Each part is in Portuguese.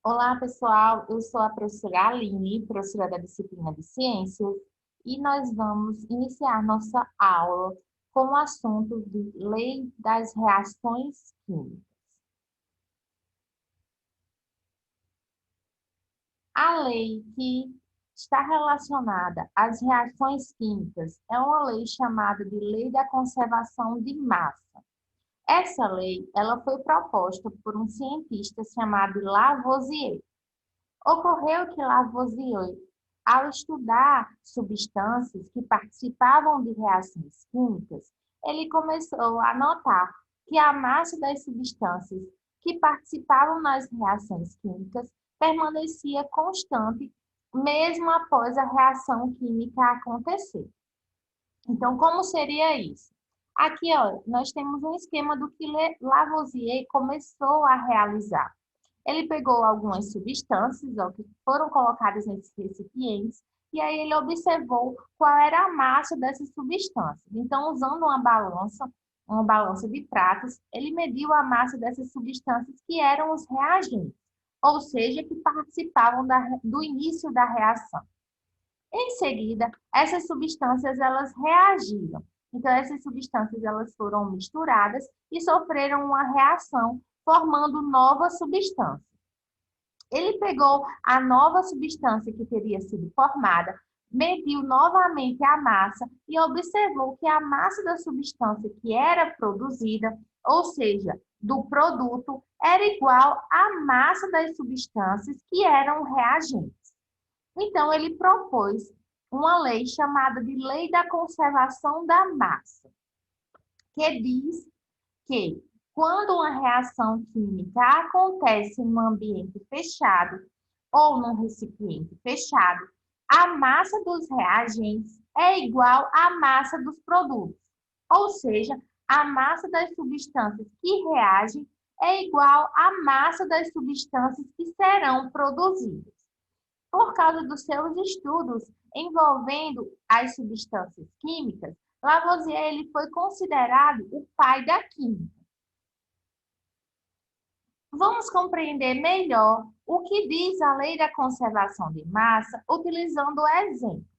Olá, pessoal. Eu sou a professora Aline, professora da disciplina de Ciências, e nós vamos iniciar nossa aula com o assunto de Lei das Reações Químicas. A lei que está relacionada às reações químicas é uma lei chamada de Lei da Conservação de Massa. Essa lei, ela foi proposta por um cientista chamado Lavoisier. Ocorreu que Lavoisier, ao estudar substâncias que participavam de reações químicas, ele começou a notar que a massa das substâncias que participavam nas reações químicas permanecia constante mesmo após a reação química acontecer. Então, como seria isso? Aqui, ó, nós temos um esquema do que Lavoisier começou a realizar. Ele pegou algumas substâncias ó, que foram colocadas nesses recipientes e aí ele observou qual era a massa dessas substâncias. Então, usando uma balança de pratos, ele mediu a massa dessas substâncias que eram os reagentes, ou seja, que participavam do início da reação. Em seguida, essas substâncias elas reagiram. Então, essas substâncias elas foram misturadas e sofreram uma reação, formando novas substâncias. Ele pegou a nova substância que teria sido formada, mediu novamente a massa e observou que a massa da substância que era produzida, ou seja, do produto, era igual à massa das substâncias que eram reagentes. Então, ele propôs uma lei chamada de Lei da Conservação da Massa, que diz que quando uma reação química acontece em um ambiente fechado ou num recipiente fechado, a massa dos reagentes é igual à massa dos produtos. Ou seja, a massa das substâncias que reagem é igual à massa das substâncias que serão produzidas. Por causa dos seus estudos envolvendo as substâncias químicas, Lavoisier ele foi considerado o pai da química. Vamos compreender melhor o que diz a lei da conservação de massa utilizando exemplos.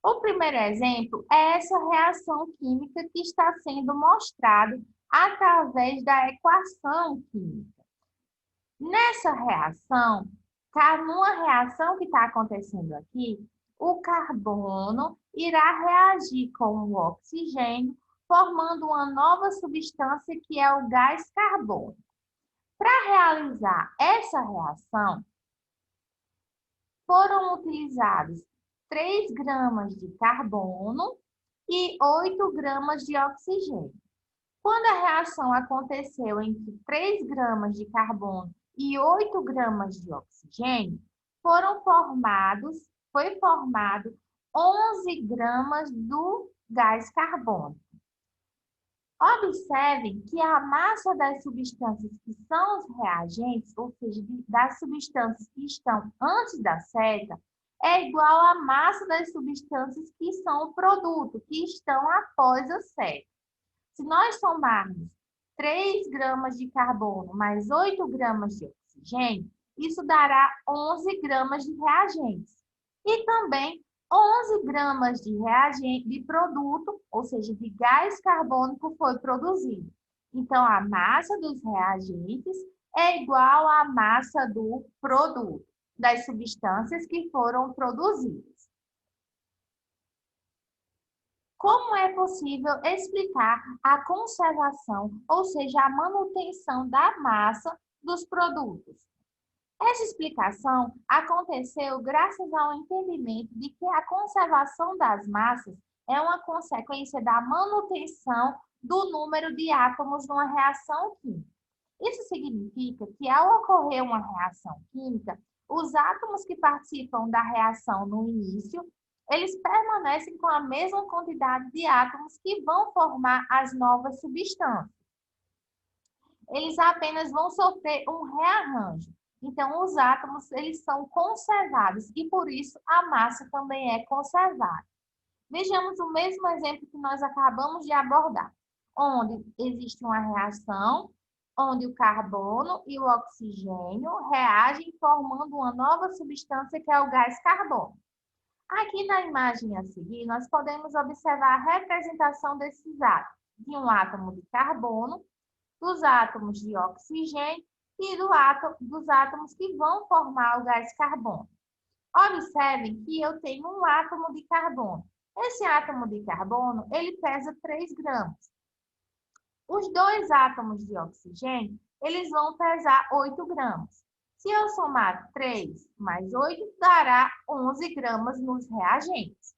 O primeiro exemplo é essa reação química que está sendo mostrada através da equação química. Nessa reação, numa reação que está acontecendo aqui, o carbono irá reagir com o oxigênio, formando uma nova substância que é o gás carbônico. Para realizar essa reação, foram utilizados 3 gramas de carbono e 8 gramas de oxigênio. Quando a reação aconteceu entre 3 gramas de carbono e 8 gramas de oxigênio, foi formado 11 gramas do gás carbônico. Observem que a massa das substâncias que são os reagentes, ou seja, das substâncias que estão antes da seca, é igual à massa das substâncias que são o produto, que estão após a seca. Se nós somarmos 3 gramas de carbono mais 8 gramas de oxigênio, isso dará 11 gramas de reagentes. E também 11 gramas de reagente de produto, ou seja, de gás carbônico foi produzido. Então, a massa dos reagentes é igual à massa do produto, das substâncias que foram produzidas. Como é possível explicar a conservação, ou seja, a manutenção da massa dos produtos? Essa explicação aconteceu graças ao entendimento de que a conservação das massas é uma consequência da manutenção do número de átomos numa reação química. Isso significa que, ao ocorrer uma reação química, os átomos que participam da reação no início, eles permanecem com a mesma quantidade de átomos que vão formar as novas substâncias. Eles apenas vão sofrer um rearranjo. Então, os átomos eles são conservados e, por isso, a massa também é conservada. Vejamos o mesmo exemplo que nós acabamos de abordar, onde existe uma reação onde o carbono e o oxigênio reagem formando uma nova substância que é o gás carbono. Aqui na imagem a seguir, nós podemos observar a representação desses átomos, de um átomo de carbono, dos átomos de oxigênio e dos átomos que vão formar o gás carbono. Observem que eu tenho um átomo de carbono. Esse átomo de carbono, ele pesa 3 gramas. Os dois átomos de oxigênio, eles vão pesar 8 gramas. Se eu somar 3 mais 8, dará 11 gramas nos reagentes.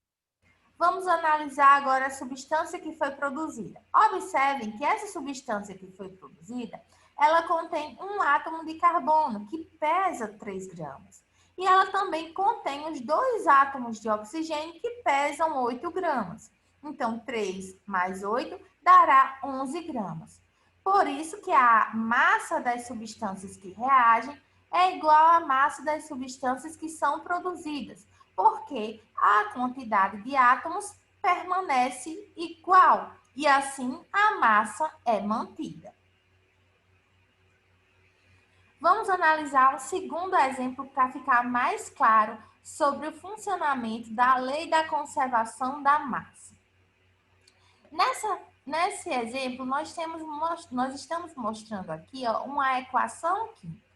Vamos analisar agora a substância que foi produzida. Observem que essa substância que foi produzida, ela contém um átomo de carbono, que pesa 3 gramas. E ela também contém os dois átomos de oxigênio, que pesam 8 gramas. Então, 3 mais 8 dará 11 gramas. Por isso que a massa das substâncias que reagem é igual à massa das substâncias que são produzidas, porque a quantidade de átomos permanece igual e assim a massa é mantida. Vamos analisar um segundo exemplo para ficar mais claro sobre o funcionamento da lei da conservação da massa. Nesse exemplo, nós estamos mostrando aqui uma equação química.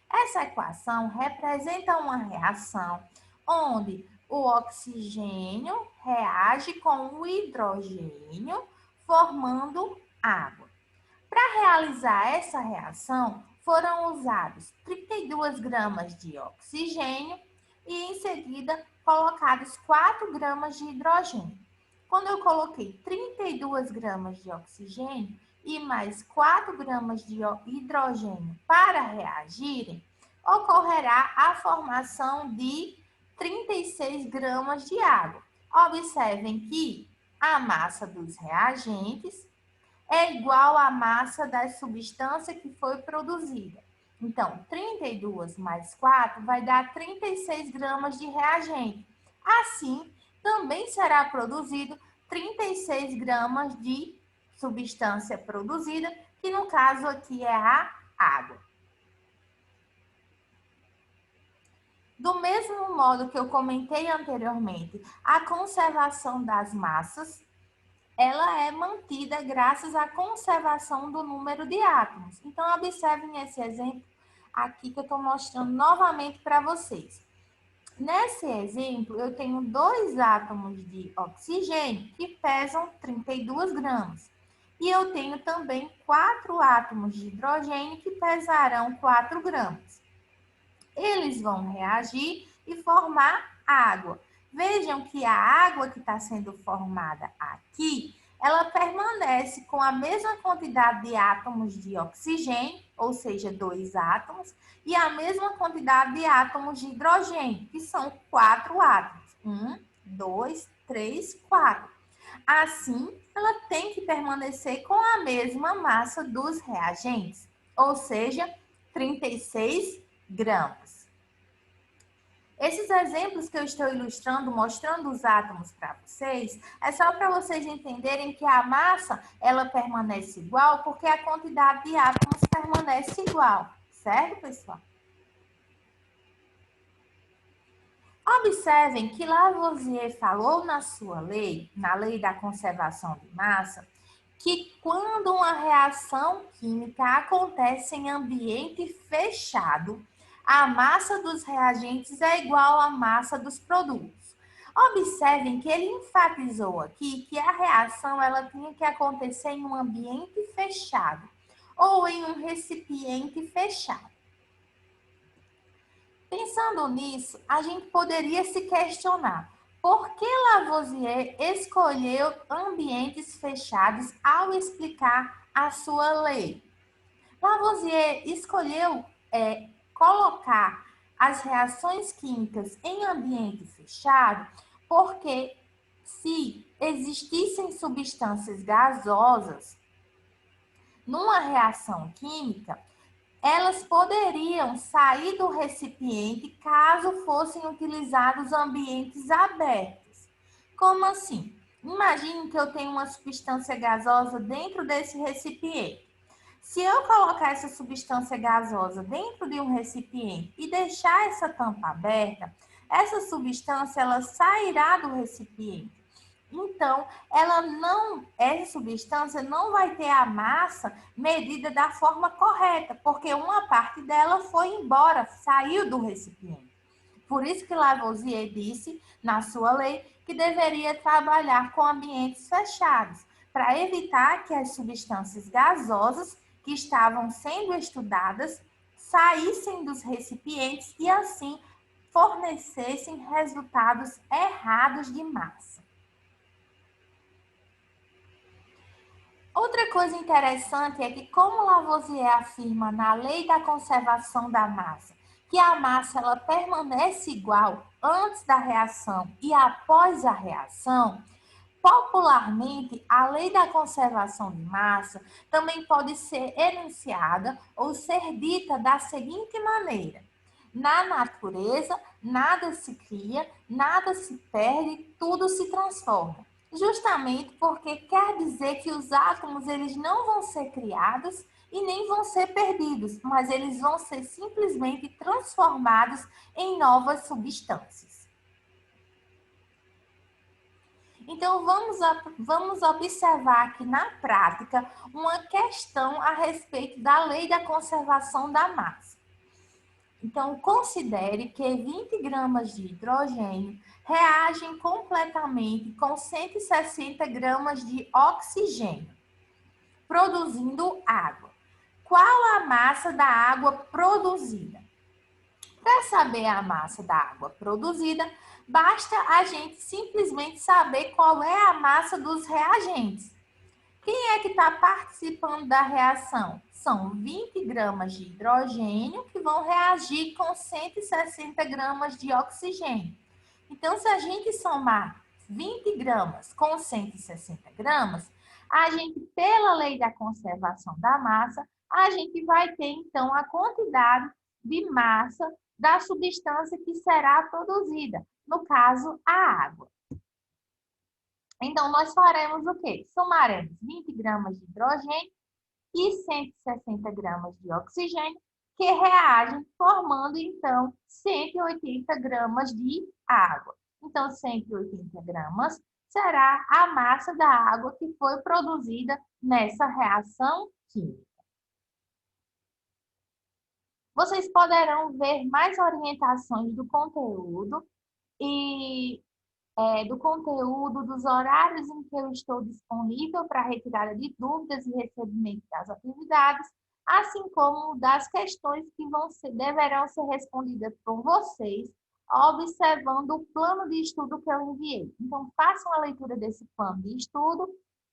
Essa equação representa uma reação onde o oxigênio reage com o hidrogênio, formando água. Para realizar essa reação, foram usados 32 gramas de oxigênio e, em seguida, colocados 4 gramas de hidrogênio. Quando eu coloquei 32 gramas de oxigênio e mais 4 gramas de hidrogênio para reagirem, ocorrerá a formação de 36 gramas de água. Observem que a massa dos reagentes é igual à massa da substância que foi produzida. Então, 32 mais 4 vai dar 36 gramas de reagente. Assim, também será produzido 36 gramas de substância produzida, que no caso aqui é a água. Do mesmo modo que eu comentei anteriormente, a conservação das massas, ela é mantida graças à conservação do número de átomos. Então, observem esse exemplo aqui que eu estou mostrando novamente para vocês. Nesse exemplo, eu tenho 2 átomos de oxigênio que pesam 32 gramas. E eu tenho também 4 átomos de hidrogênio que pesarão 4 gramas. Eles vão reagir e formar água. Vejam que a água que está sendo formada aqui, ela permanece com a mesma quantidade de átomos de oxigênio, ou seja, 2 átomos, e a mesma quantidade de átomos de hidrogênio, que são 4 átomos. 1, 2, 3, 4. Assim, ela tem que permanecer com a mesma massa dos reagentes, ou seja, 36 gramas. Esses exemplos que eu estou ilustrando, mostrando os átomos para vocês, é só para vocês entenderem que a massa, ela permanece igual, porque a quantidade de átomos permanece igual, certo, pessoal? Observem que Lavoisier falou na sua lei, na lei da conservação de massa, que quando uma reação química acontece em ambiente fechado, a massa dos reagentes é igual à massa dos produtos. Observem que ele enfatizou aqui que a reação ela tinha que acontecer em um ambiente fechado ou em um recipiente fechado. Pensando nisso, a gente poderia se questionar por que Lavoisier escolheu ambientes fechados ao explicar a sua lei. Lavoisier escolheu colocar as reações químicas em ambiente fechado porque se existissem substâncias gasosas numa reação química, elas poderiam sair do recipiente caso fossem utilizados ambientes abertos. Como assim? Imagine que eu tenho uma substância gasosa dentro desse recipiente. Se eu colocar essa substância gasosa dentro de um recipiente e deixar essa tampa aberta, essa substância ela sairá do recipiente. Então, essa substância não vai ter a massa medida da forma correta, porque uma parte dela foi embora, saiu do recipiente. Por isso que Lavoisier disse, na sua lei, que deveria trabalhar com ambientes fechados, para evitar que as substâncias gasosas que estavam sendo estudadas saíssem dos recipientes e assim fornecessem resultados errados de massa. Outra coisa interessante é que, como Lavoisier afirma na lei da conservação da massa, que a massa ela permanece igual antes da reação e após a reação, popularmente, a lei da conservação de massa também pode ser enunciada ou ser dita da seguinte maneira: na natureza, nada se cria, nada se perde, tudo se transforma. Justamente porque quer dizer que os átomos eles não vão ser criados e nem vão ser perdidos, mas eles vão ser simplesmente transformados em novas substâncias. Então, vamos observar aqui na prática uma questão a respeito da lei da conservação da massa. Então, considere que 20 gramas de hidrogênio reagem completamente com 160 gramas de oxigênio, produzindo água. Qual a massa da água produzida? Para saber a massa da água produzida, basta a gente simplesmente saber qual é a massa dos reagentes. Quem é que está participando da reação? São 20 gramas de hidrogênio que vão reagir com 160 gramas de oxigênio. Então, se a gente somar 20 gramas com 160 gramas, a gente, pela lei da conservação da massa, a gente vai ter, então, a quantidade de massa da substância que será produzida, no caso, a água. Então, nós faremos o quê? Somaremos 20 gramas de hidrogênio e 160 gramas de oxigênio, que reagem, formando, então, 180 gramas de água. Então, 180 gramas será a massa da água que foi produzida nessa reação química. Vocês poderão ver mais orientações do conteúdo e do conteúdo, dos horários em que eu estou disponível para retirada de dúvidas e recebimento das atividades, assim como das questões que deverão ser respondidas por vocês, observando o plano de estudo que eu enviei. Então, façam a leitura desse plano de estudo,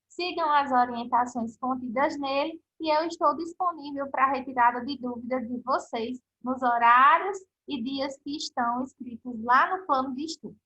sigam as orientações contidas nele e eu estou disponível para a retirada de dúvidas de vocês nos horários e dias que estão escritos lá no plano de estudo.